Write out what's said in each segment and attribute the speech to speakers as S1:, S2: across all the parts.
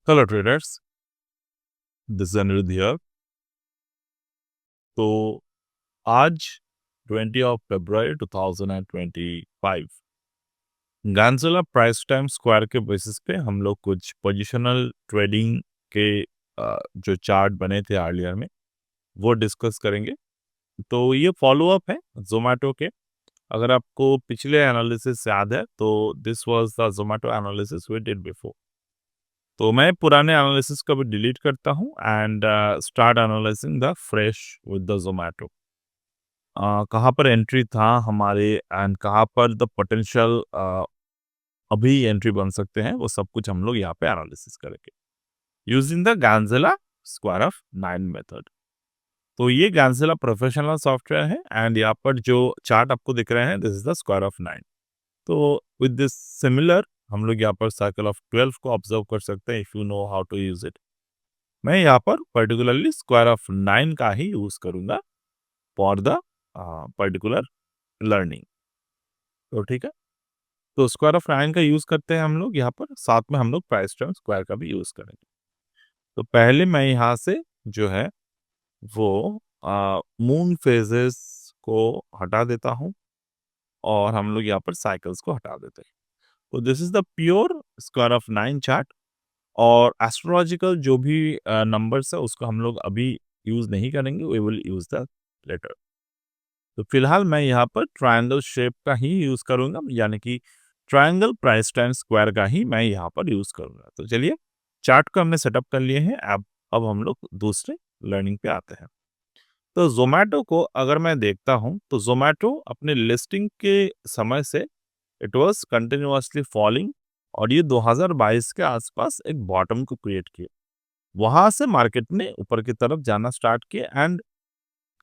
S1: Hello traders, this is Aniruddh here. तो आज 20 of February 2025 गांजेला प्राइस टाइम स्क्वायर के बेसिस पे हम लोग कुछ पोजिशनल ट्रेडिंग के जो चार्ट बने थे अर्लियर में वो डिस्कस करेंगे। तो ये फॉलो अप है जोमेटो के। अगर आपको पिछले एनालिसिस याद है तो this was the Zomato analysis we did before. तो मैं पुराने एनालिसिस को भी डिलीट करता हूँ and start analysing the fresh with the Zomato. कहाँ पर एंट्री था हमारे एंड कहाँ पर द पोटेंशियल अभी एंट्री बन सकते हैं, वो सब कुछ हम लोग यहाँ पे एनालिसिस करेंगे यूजिंग द गांजेला स्क्वायर ऑफ 9 मेथड। तो ये गांजेला प्रोफेशनल सॉफ्टवेयर है एंड यहाँ पर जो चार्ट आपको दिख रहे हैं this is the square of 9। तो विद दिस सिमिलर हम लोग यहाँ पर सर्कल ऑफ 12 को ऑब्जर्व कर सकते हैं if you know how to use it. मैं यहाँ पर पर्टिकुलरली स्क्वायर ऑफ 9 का ही यूज करूंगा फॉर द पर्टिकुलर लर्निंग। तो ठीक है, तो स्क्वायर ऑफ 9 का यूज करते हैं हम लोग यहाँ पर, साथ में हम लोग प्राइस टर्म स्क्वायर का भी यूज करेंगे। तो पहले मैं यहाँ से जो है वो मून फेजेस को हटा देता हूँ और हम लोग यहाँ पर साइकिल्स को हटा देते हैं। तो this is the pure square of 9 chart. और एस्ट्रोलॉजिकल जो भी नंबर्स है उसको हम लोग अभी यूज नहीं करेंगे, we will use the latter. तो फिलहाल मैं यहाँ पर ट्रायंगल शेप का ही यूज करूंगा, यानी कि ट्रायंगल प्राइस टाइम स्क्वायर का ही मैं यहाँ पर यूज करूंगा। तो चलिए, चार्ट को हमने सेटअप कर लिए हैं। अब हम लोग दूसरे लर्निंग पे आते हैं। तो जोमेटो को अगर मैं देखता हूँ तो जोमेटो अपने लिस्टिंग के समय से इट वाज कंटिन्यूअसली फॉलिंग और ये 2022 के आसपास एक बॉटम को क्रिएट किया। वहां से मार्केट ने ऊपर की तरफ जाना स्टार्ट किया एंड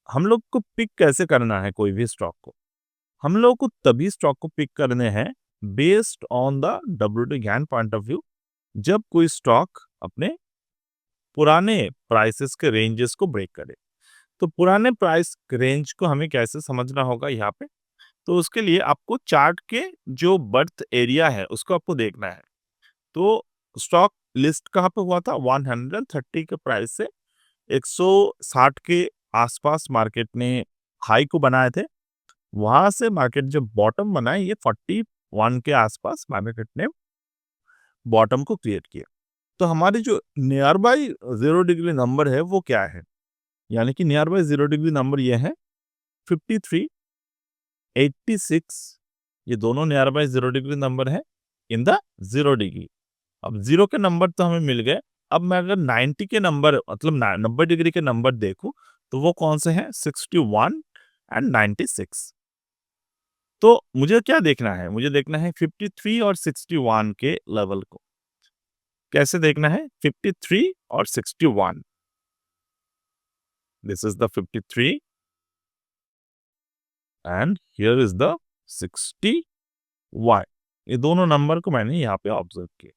S1: हम लोग को पिक कैसे करना है कोई भी स्टॉक को, हम लोग को तभी स्टॉक को पिक करने हैं बेस्ड ऑन द डब्ल्यूटी ज्ञान पॉइंट ऑफ व्यू। जब कोई स्टॉक अपने पुराने प्राइसेस के रेंजेस को ब्रेक करे। तो पुराने प्राइस रेंज को हमें कैसे समझना होगा यहाँ पे, तो उसके लिए आपको चार्ट के जो बर्थ एरिया है उसको आपको देखना है। तो स्टॉक लिस्ट कहाँ पे हुआ था, 130 के प्राइस से 160 के आसपास मार्केट ने हाई को बनाए थे। वहां से मार्केट जब बॉटम बनाए ये 41 के आसपास मार्केट ने बॉटम को क्रिएट किया। तो हमारी जो नियर बाई 0 डिग्री नंबर है वो क्या है, यानी कि नियर बाई 0 डिग्री नंबर ये है 53, 86। ये दोनों नियर बाई 0 डिग्री नंबर है इन द 0 डिग्री। अब 0 के नंबर तो हमें मिल गए। अब मैं अगर 90 के नंबर मतलब 90 डिग्री के नंबर देखूं तो वो कौन से हैं, 61 एंड 96। तो मुझे क्या देखना है, मुझे देखना है 53 और 61 के लेवल को। कैसे देखना है, 53 और 61, this is the 53 and here is the 61। ये दोनों नंबर को मैंने यहाँ पे ऑब्जर्व किया।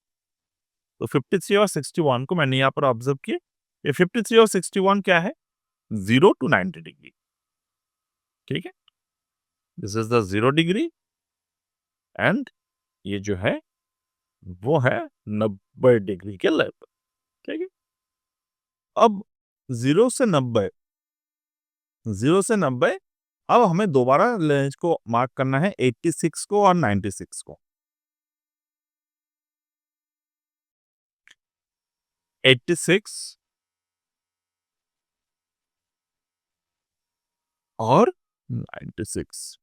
S1: तो 53 और 61 को मैंने यहाँ पर ऑब्जर्व किया। ये 53 और 61 क्या है, 0 to 90 डिग्री। ठीक है, this is the 0 degree and ये जो है वो है 90 डिग्री के लेवल। ठीक है, अब 0 से 90, 0 से 90, अब हमें दोबारा रेंज को मार्क करना है 86 को और 96 को। 86 और 96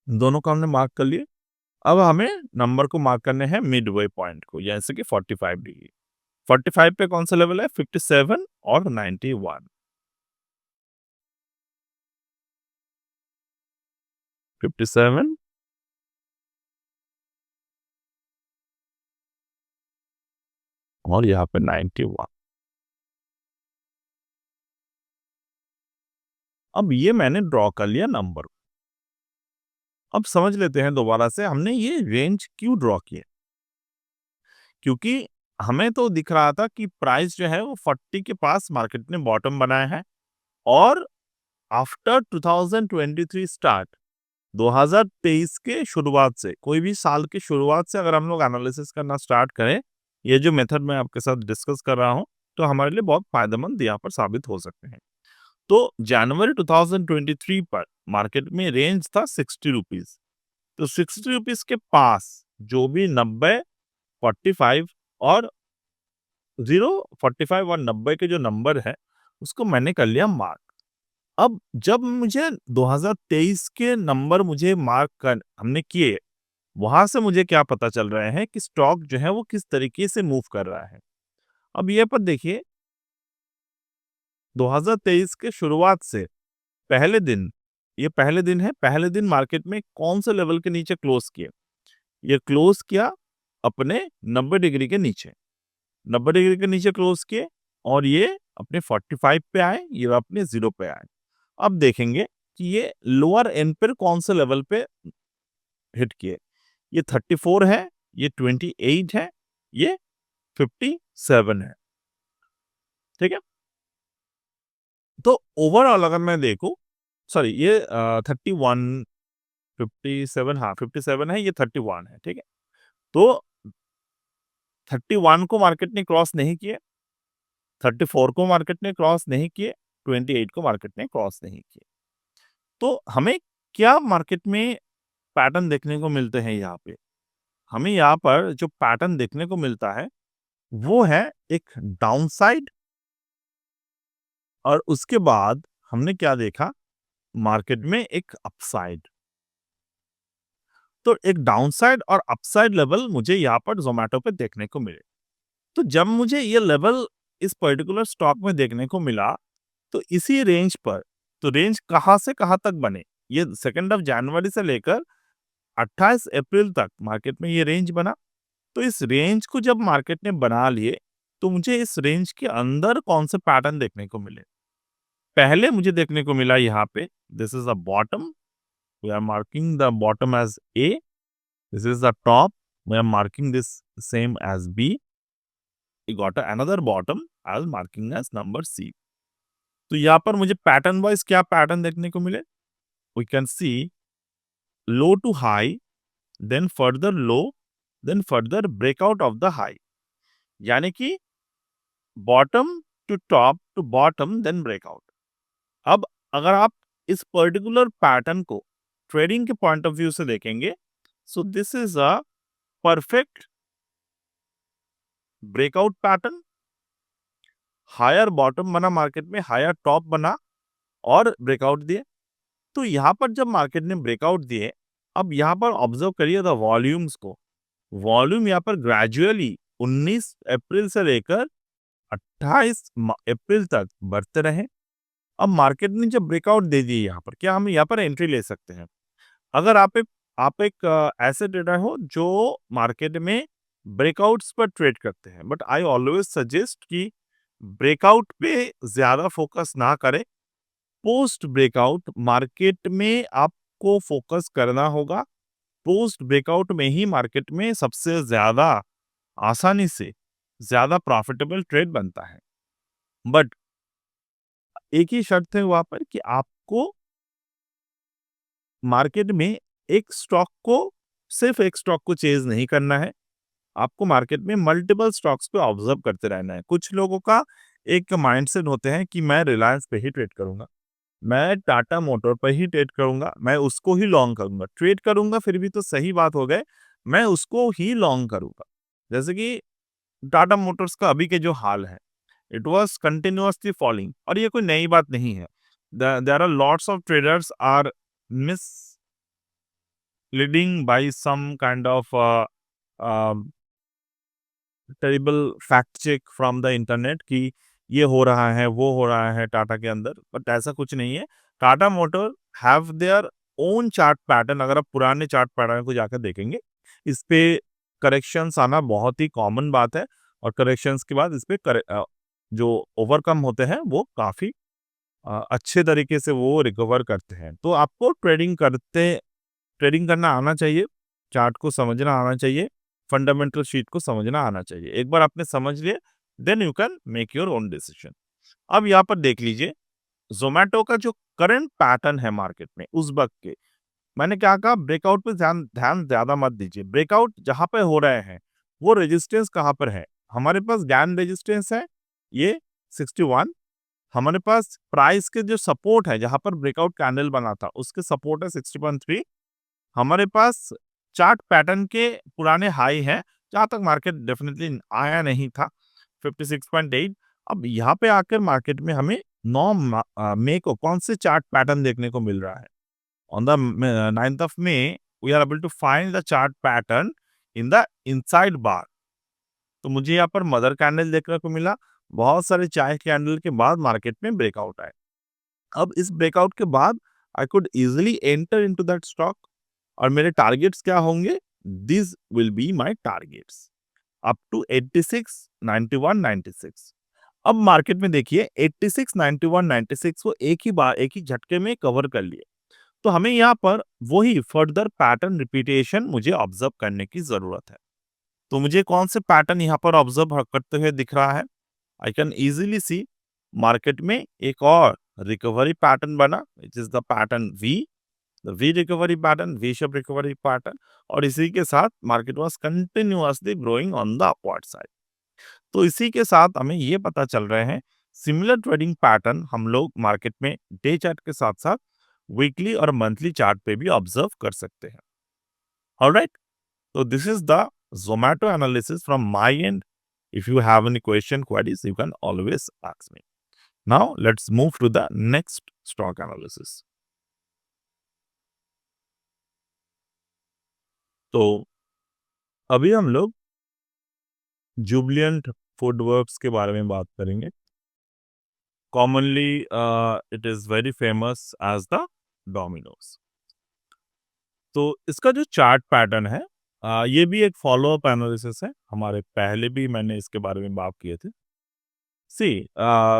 S1: दोनों को हमने मार्क कर लिए। अब हमें नंबर को मार्क करने हैं मिडवे पॉइंट को, जैसे कि 45 डिग्री। 45 पे कौन सा लेवल है, 57 और 91। 57 और यहाँ पे 91। अब ये मैंने ड्रॉ कर लिया नंबर। अब समझ लेते हैं दोबारा से हमने ये रेंज क्यों ड्रॉ किया। क्योंकि हमें तो दिख रहा था कि प्राइस जो है वो 40 के पास मार्केट ने बॉटम बनाया है और आफ्टर 2023 स्टार्ट, 2023 के शुरुआत से, कोई भी साल की शुरुआत से अगर हम लोग एनालिसिस करना स्टार्ट करें ये जो मेथड मैं आपके साथ डिस्कस कर रहा हूँ, तो हमारे लिए बहुत फ़ायदेमंद यहाँ पर साबित हो सकते हैं। तो जनवरी 2023 पर मार्केट में रेंज था ₹60, तो ₹60 के पास जो भी 90, 45 और 0, 45 और 90 के जो नंबर है, उसको मैंने कर लिया मार्क। अब जब मुझे 2023 के नंबर मुझे मार्क कर हमने किए, वहाँ से मुझे क्या पता चल रहे हैं कि स्टॉक जो है वो किस तरीके से मूव कर रहा है। अब ये पर देखिए 2023 के शुरुआत से पहले दिन, ये पहले दिन है, पहले दिन मार्केट में कौन से लेवल के नीचे क्लोज़ किए? ये क्लोज़ किया अपने 90 डिग्री के नीचे। 90 डिग्री के नीचे क्लोज़ किए और ये अपने 45 पे आए, ये अपने 0 पे आए। अब देखेंगे कि ये लोअर एंड पर कौन से लेवल पे हिट किए। ये 34 है, ये 28 है, ये 57 है। ठीक है? तो ओवरऑल अगर मैं देखूँ सॉरी ये 31, 57 हाँ, 57 है, ये 31 है, ठीक है? तो 31 को मार्केट ने क्रॉस नहीं किए, 34 को मार्केट ने क्रॉस नहीं किए, 28 को मार्केट ने क्रॉस नहीं किए। तो हमें क्या मार्केट में पैटर्न देखने को मिलते हैं यहाँ पे? हमें यहाँ पर जो पैटर्न देखने को मिलता है, वो है एक डाउनसाइड और उसके बाद हमने क्या देखा मार्केट में एक अपसाइड। तो एक डाउनसाइड और अपसाइड लेवल मुझे यहाँ पर ज़ोमैटो पे देखने को मिले। तो जब मुझे ये लेवल इस पर्टिकुलर स्टॉक में देखने को मिला, तो इसी रेंज पर तो रेंज कहाँ से कहाँ तक बने? ये 2nd ऑफ जनवरी से लेकर 28 अप्रैल तक मार्केट में ये रेंज बना। तो इस रेंज को जब मार्केट ने बना लिए, तो मुझे इस रेंज के अंदर कौन से पैटर्न देखने को मिले? पहले मुझे देखने को मिला यहाँ पे this is the bottom, we are marking the bottom as A, this is the top, we are marking this same as B, we got another bottom I was marking as number C. तो यहाँ पर मुझे pattern wise क्या pattern देखने को मिले? We can see low to high, then further low, then further breakout of the high. यानी कि bottom to top to bottom then breakout. अब अगर आप इस पर्टिकुलर पैटर्न को ट्रेडिंग के पॉइंट ऑफ व्यू से देखेंगे, so this is a perfect breakout pattern. Higher bottom बना मार्केट में, हायर टॉप बना और ब्रेकआउट दिए। तो यहाँ पर जब मार्केट ने ब्रेकआउट दिए, अब यहाँ पर ऑब्जर्व करिए द वॉल्यूम्स को। वॉल्यूम यहाँ पर ग्रेजुअली 19 अप्रैल से लेकर 28 अप्रैल तक बढ़ते रहे। अब मार्केट ने जब ब्रेकआउट दे दिए यहाँ पर, क्या हम यहाँ पर एंट्री ले सकते हैं? अगर आप एक ऐसे ट्रेडर हो जो मार्केट में ब्रेकआउट्स पर ट्रेड करते हैं, बट आई ऑलवेज सजेस्ट कि ब्रेकआउट पे ज़्यादा फोकस ना करें। पोस्ट ब्रेकआउट मार्केट में आपको फोकस करना होगा। पोस्ट ब्रेकआउट में ही मार्केट में सबसे ज़्यादा आसानी से ज़्यादा प्रॉफिटेबल ट्रेड बनता है। बट एक ही शर्त है वहाँ पर कि आपको मार्केट में एक स्टॉक को सिर्फ एक स्टॉक को चेज़ नहीं करना है। आपको मार्केट में मल्टीपल स्टॉक्स को ऑब्जर्व करते रहना है। कुछ लोगों का एक माइंडसेट होते हैं कि मैं रिलायंस पे ही ट्रेड करूँगा, मैं टाटा मोटर पे ही ट्रेड करूँगा, मैं उसको ही लॉन्ग करूँगा। ट्रेड करूँगा फिर भी तो सही बात हो गए, मैं उसको ही लॉन्ग करूँगा। जैसे कि टाटा मोटर्स का अभी के जो हाल है, इट वाज़ कंटिन्यूअसली फॉलिंग और ये कोई नई बात नहीं है। There are lots of traders are misleading by some kind of terrible fact check from the internet कि ये हो रहा है, वो हो रहा है टाटा के अंदर, बट ऐसा कुछ नहीं है। Tata motor have their own chart pattern. अगर आप पुराने चार्ट पैटर्न को जाकर देखेंगे, इस पे करेक्शंस आना बहुत ही कॉमन बात है और करेक्शंस के बाद इस पे जो ओवरकम होते हैं वो काफ़ी अच्छे तरीके से वो रिकवर करते हैं। तो आपको ट्रेडिंग करना आना चाहिए, चार्ट को समझना आना चाहिए, फंडामेंटल शीट को समझना आना चाहिए। एक बार आपने समझ लिए, then you can make your own decision. अब यहाँ पर देख लीजिए, ज़ोमैटो का जो करंट पैटर्न है मार्केट में उस वक़्त के, मैंने क्या कहा ब्रेकआउट पे ध्यान ध्यान ज़्यादा मत दीजिए। ब्रेकआउट जहाँ पे हो रहे हैं, वो रेजिस्टेंस कहाँ पर है? हमारे पास गैन रेजिस्टेंस है ये 61, हमारे पास प्राइस के जो सपोर्ट है जहाँ पर ब्रेकआउट कैंडल बना था उसके सपोर्ट है 60.3, हमारे पास चार्ट पैटर्न के पुराने हाई हैं जहाँ तक मार्केट डेफिनेटली आया नहीं था 56.8। अब यहाँ पे आकर मार्केट में हमें 9 मई को कौन से चार्ट पैटर्न देखने को मिल रहा है? On the 9th of May, we are able to find the chart pattern in the inside bar. तो मुझे यहाँ पर मदर कैंडल देखने को मिला, बहुत सारे चाय कैंडल के बाद मार्केट में ब्रेकआउट आए। अब इस ब्रेकआउट के बाद I could easily enter into that stock और मेरे टारगेट्स क्या होंगे? This will be my targets up to 86, 91, 96। अब मार्केट में देखिए 86, 91, 96 को एक ही बार एक ही झटके में कवर कर लिए। तो हमें यहाँ पर वही फर्दर पैटर्न रिपीटेशन मुझे ऑब्जर्व करने की जरूरत है। तो मुझे कौन से पैटर्न यहाँ पर ऑब्जर्व करते हुए दिख रहा है? I can easily see market में एक और रिकवरी पैटर्न बना, which is the pattern V, the V recovery pattern, V shape recovery pattern, और इसी के साथ market was continuously growing on the upward side. तो इसी के साथ हमें ये पता चल रहे हैं सिमिलर ट्रेडिंग पैटर्न हम लोग मार्केट में डे चार्ट के साथ साथ वीकली और मंथली चार्ट पे भी ऑब्जर्व कर सकते हैं। Alright, so this is the Zomato analysis from my end. If you have any question, queries, you can always ask me. Now let's move to the next stock analysis. तो अभी हम लोग Jubilant FoodWorks के बारे में बात करेंगे। Commonly it is very famous as the Domino's. तो इसका जो चार्ट पैटर्न है, ये भी एक फॉलो अप एनालिसिस है, हमारे पहले भी मैंने इसके बारे में बात किए थे। See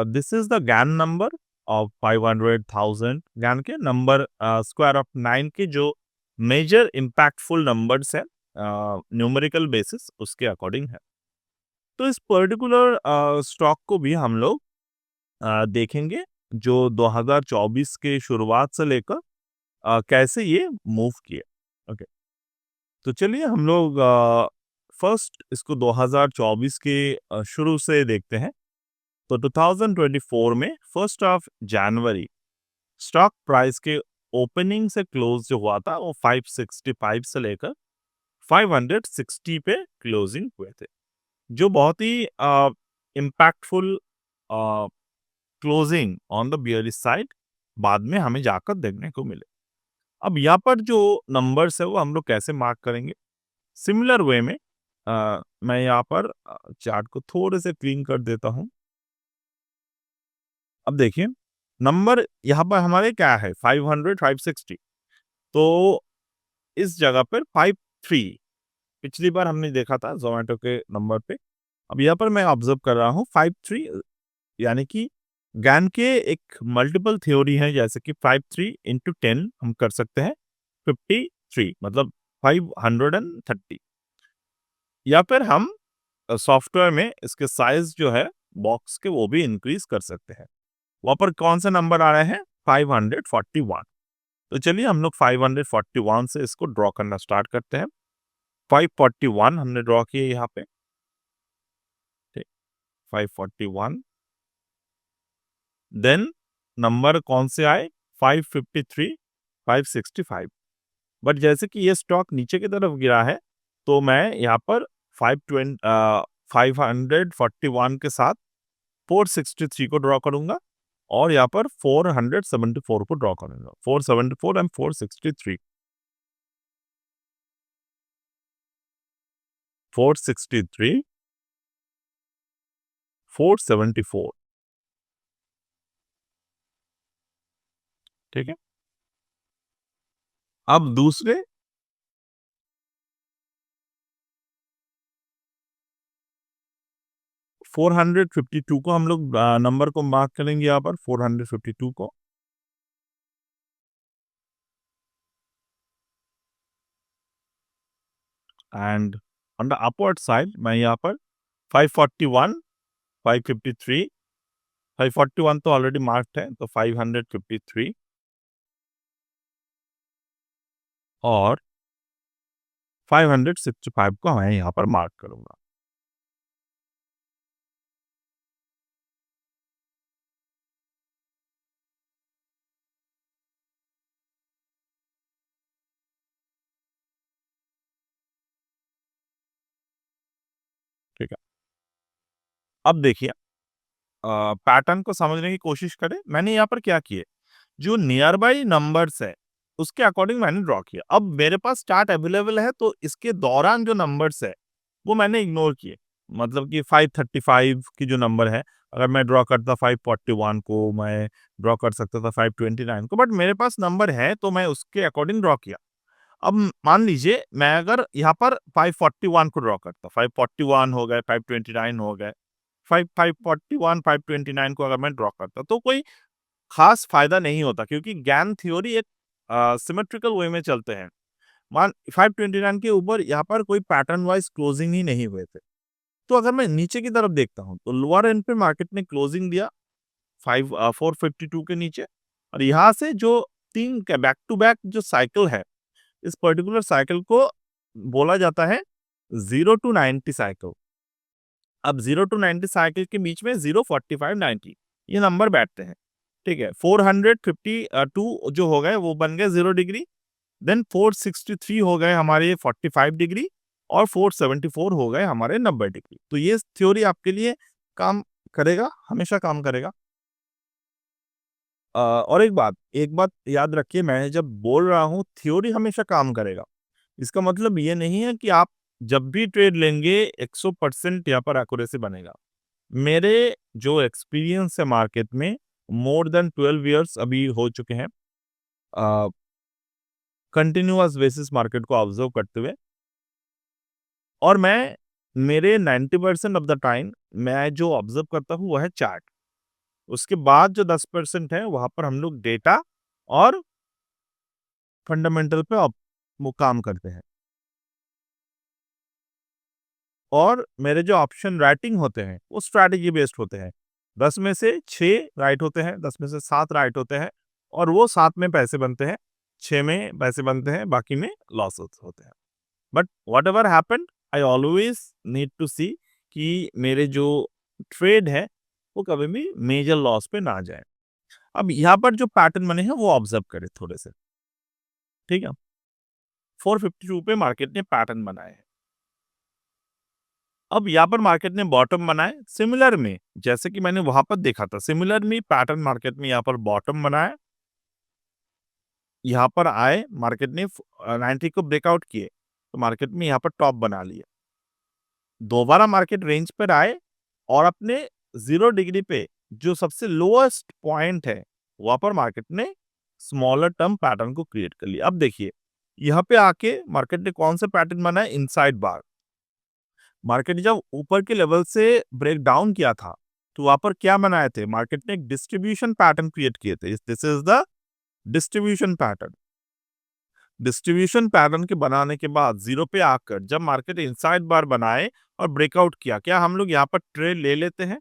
S1: this is the Gann number of 500,000, Gann के नंबर स्क्वायर ऑफ 9 के जो मेजर इम्पैक्टफुल नंबर्स है न्यूमेरिकल बेसिस उसके अकॉर्डिंग है। तो इस पर्टिकुलर स्टॉक को भी हम लोग देखेंगे जो 2024 के शुरुआत से लेकर कैसे ये मूव किए। ओके, तो चलिए हम लोग फर्स्ट इसको 2024 के शुरू से देखते हैं। तो 2024 में 1 स्टॉक प्राइस के ओपनिंग से क्लोज जो हुआ था वो 565 से लेकर 560 पे क्लोजिंग हुए थे, जो बहुत ही impactful closing on the bearish side बाद में हमें जाकर देखने को मिले। अब यहाँ पर जो नंबर्स है वो हम लोग कैसे मार्क करेंगे? सिमिलर वे में मैं यहाँ पर चार्ट को थोड़े से क्लीन कर देता हूँ। अब देखिए नंबर यहाँ पर हमारे क्या है 500, 560, तो इस जगह पर 53 पिछली बार हमने देखा था जोमेटो के नंबर पे। अब यहाँ पर मैं ऑब्जर्व कर रहा हूँ 53, यानी कि गैन के एक मल्टीपल थ्योरी है, जैसे कि 53 इंटू 10 हम कर सकते हैं 53, मतलब 530, या फिर हम सॉफ्टवेयर में इसके साइज जो है बॉक्स के वो भी इंक्रीज कर सकते हैं। वहां पर कौन से नंबर आ रहे हैं? 541। तो चलिए हम लोग 541 से इसको ड्रॉ करना स्टार्ट करते हैं। 541 हमने ड्रॉ किया यहाँ पे, ठीक, 541। देन नंबर कौन से आए? 553, 565। बट जैसे कि ये स्टॉक नीचे की तरफ गिरा है तो मैं यहाँ पर 541 के साथ 463 को ड्रॉ करूंगा और यहाँ पर 474 को ड्रॉ करूंगा। 474 एंड 463, 463, 474, ठीक है। अब दूसरे 452 को हम लोग नंबर को मार्क करेंगे यहाँ पर 452 को, and on the upward side मैं यहाँ पर 541, 553, 541 तो ऑलरेडी मार्क्ड है तो 553 और 565 को मैं यहाँ पर मार्क करूँगा। ठीक है। अब देखिए पैटर्न को समझने की कोशिश करें। मैंने यहाँ पर क्या किए, जो नियर बाई नंबर्स है, उसके अकॉर्डिंग मैंने ड्रॉ किया। अब मेरे पास चार्ट अवेलेबल है, तो इसके दौरान जो नंबर्स है, वो मैंने इग्नोर किए। मतलब कि 535 की जो नंबर है, अगर मैं ड्रॉ करता 541 को, मैं ड्रॉ कर सकता था 529 को, बट मेरे पास नंबर है, तो मैं उसके अकॉर्डिंग ड्रॉ किया। अब मान लीजिए मैं अगर यहाँ पर 541 को ड्रॉ करता, 541 हो गए, 529 हो गए, 541, 529 को अगर मैं ड्रॉ करता, तो कोई खास फायदा नहीं होता, क्योंकि गैन थ्योरी एक सिमेट्रिकल वे में चलते हैं। मान 529 के ऊपर यहाँ पर कोई पैटर्न वाइज क्लोजिंग ही नहीं हुए थे। तो अगर मैं नीचे की तरफ देखता हूँ, तो लोअर एंड पे मार्केट ने क्लोजिंग दिया 452 के नीचे, और यहाँ से जो तीन बैक टू बैक जो साइकिल है, इस पर्टिकुलर साइकिल को बोला जाता है 0 to 90 साइकिल। अब 0 to 90 साइकिल के बीच में 0, 45, 90 ये नंबर बैठते हैं। ठीक है, 452 जो हो गए वो बन गए 0 डिग्री, देन 463 हो गए हमारे 45 डिग्री, और 474 हो गए हमारे 90 डिग्री। तो ये थ्योरी आपके लिए काम करेगा, हमेशा काम करेगा। और एक बात याद रखिए, मैं जब बोल रहा हूँ थ्योरी हमेशा काम करेगा, इसका मतलब ये नहीं है कि आप जब भी ट्रेड लेंगे 100% यहाँ पर एक्यूरेसी बनेगा। मेरे जो एक्सपीरियंस है मार्केट में, मोर देन 12 इयर्स अभी हो चुके हैं कंटिन्यूअस बेसिस मार्केट को ऑब्जर्व करते हुए, और मैं मेरे 90% ऑफ द टाइम मैं जो ऑब्जर्व करता हूँ वो है चार्ट। उसके बाद जो 10% है वहां पर हम लोग डेटा और फंडामेंटल पे वो काम करते हैं। और मेरे जो ऑप्शन राइटिंग होते हैं वो स्ट्रैटेजी बेस्ड होते हैं। 10 में से 6 राइट होते हैं, 10 में से 7 राइट होते हैं, और वो 7 में पैसे बनते हैं, 6 में पैसे बनते हैं, बाकी में लॉसेस होते हैं। But whatever happened, I always need to see कि मेरे जो ट्रेड है वो कभी भी मेजर लॉस पे ना जाए। अब यहाँ पर जो पैटर्न बने हैं वो ऑब्जर्व करें थोड़े से। ठीक है, 452 पे मार्केट ने पैटर्न बनाए हैं। अब यहाँ पर मार्केट ने बॉटम बनाए, सिमिलर में जैसे कि मैंने वहां पर देखा था, सिमिलर में पैटर्न मार्केट में यहाँ पर बॉटम बनाया, यहाँ पर आए मार्केट ने 90 को ब्रेकआउट किए, तो मार्केट में यहाँ पर टॉप बना लिया। दोबारा मार्केट रेंज पर आए, और अपने 0 डिग्री पे जो सबसे लोएस्ट पॉइंट है, वहां पर मार्केट ने स्मॉलर टर्म पैटर्न को क्रिएट कर लिया। अब देखिए, यहाँ पे आके मार्केट ने कौन सा पैटर्न बनाया, इनसाइड बार। मार्केट ने जब ऊपर के लेवल से ब्रेक डाउन किया था, तो वहां पर क्या बनाए थे, मार्केट ने एक डिस्ट्रीब्यूशन पैटर्न क्रिएट किए थे। This is the distribution pattern. Distribution pattern के बनाने के बाद जीरो पे आकर जब मार्केट इनसाइड बार बनाए और ब्रेकआउट किया, क्या हम लोग यहाँ पर ट्रेड ले लेते हैं?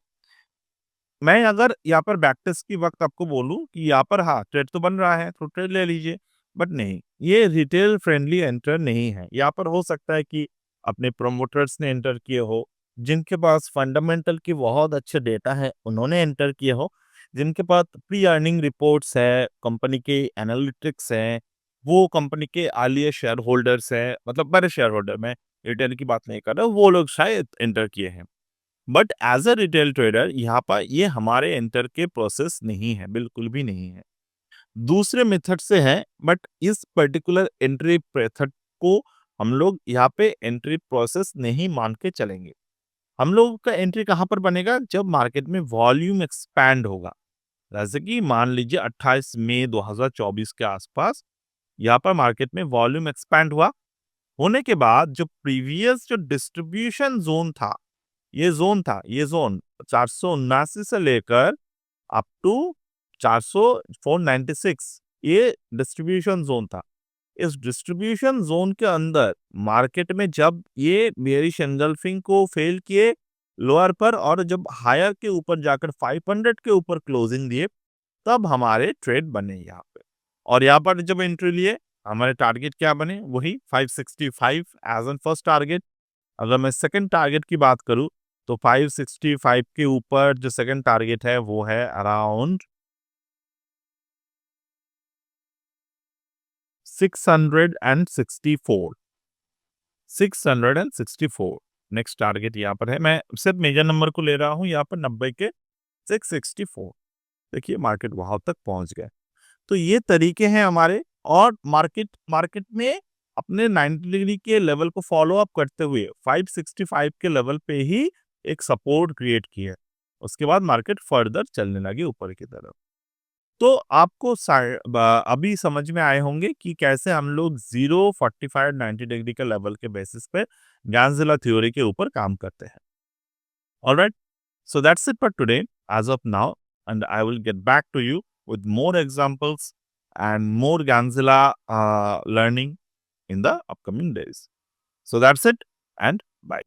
S1: मैं अगर यहाँ पर बैक टेस्ट की वक्त आपको बोलूं कि यहाँ पर हाँ ट्रेड तो बन रहा है, तो ट्रेड ले लीजिए, बट नहीं, ये रिटेल फ्रेंडली एंटर नहीं है। यहाँ पर हो सकता है कि अपने प्रोमोटर्स ने एंटर किए हो, जिनके पास फंडामेंटल की बहुत अच्छे डेटा है उन्होंने एंटर किए हो, जिनके पास प्री अर्निंग रिपोर्ट्स है, कंपनी के एनालिटिक्स हैं, वो कंपनी के आलिया शेयर होल्डर्स हैं, मतलब बड़े शेयर होल्डर, मैं रिटेल की बात नहीं कर रहा, वो लोग शायद एंटर किए हैं। But as a retail trader यहाँ पर ये हमारे एंटर के प्रोसेस नहीं है, बिल्कुल भी नहीं है। दूसरे मेथड से है, बट इस पर्टिकुलर एंट्री मेथड को हम लोग यहाँ पे एंट्री प्रोसेस नहीं मान के चलेंगे। हम लोग का एंट्री कहाँ पर बनेगा, जब मार्केट में वॉल्यूम एक्सपैंड होगा। जैसे कि मान लीजिए 28 मई 2024 के आसपास यहाँ पर मार्केट में वॉल्यूम एक्सपैंड हुआ, होने के बाद जो प्रीवियस जो डिस्ट्रीब्यूशन जोन था, ये जोन 479 से लेकर अप टू 496, ये डिस्ट्रीब्यूशन जोन था। इस डिस्ट्रीब्यूशन जोन के अंदर मार्केट में जब ये बेयरिश एंगल्फिंग को फेल किए लोअर पर, और जब हायर के ऊपर जाकर 500 के ऊपर क्लोजिंग दिए, तब हमारे ट्रेड बने यहाँ पे। और यहाँ पर जब एंट्री लिए हमारे टारगेट क्या बने, वही 565 एज एन फर्स्ट टारगेट। अगर मैं सेकंड टारगेट की बात करूं तो 565 के ऊपर जो सेकंड टारगेट है वो है अराउंड 664। 664 नेक्स्ट टारगेट यहाँ पर है। मैं सिर्फ मेजर नंबर को ले रहा हूँ यहाँ पर 90 के 664। देखिए मार्केट वहां तक पहुंच गए। तो ये तरीके हैं हमारे, और मार्केट मार्केट में अपने 90 डिग्री के लेवल को फॉलो अप करते हुए 565 के लेवल पे ही एक सपोर्ट क्रिएट किया। उसके बाद मार्केट फर्दर चलने लगी ऊपर की तरफ। तो आपको अभी समझ में आए होंगे कि कैसे हम लोग 0, 45, 90 डिग्री के लेवल के बेसिस पे गैंज़ेला थ्योरी के ऊपर काम करते हैं। Alright, so that's it for today as of now, and I will get back to you with more examples and more Ganzilla learning in the upcoming days. So that's it, and bye.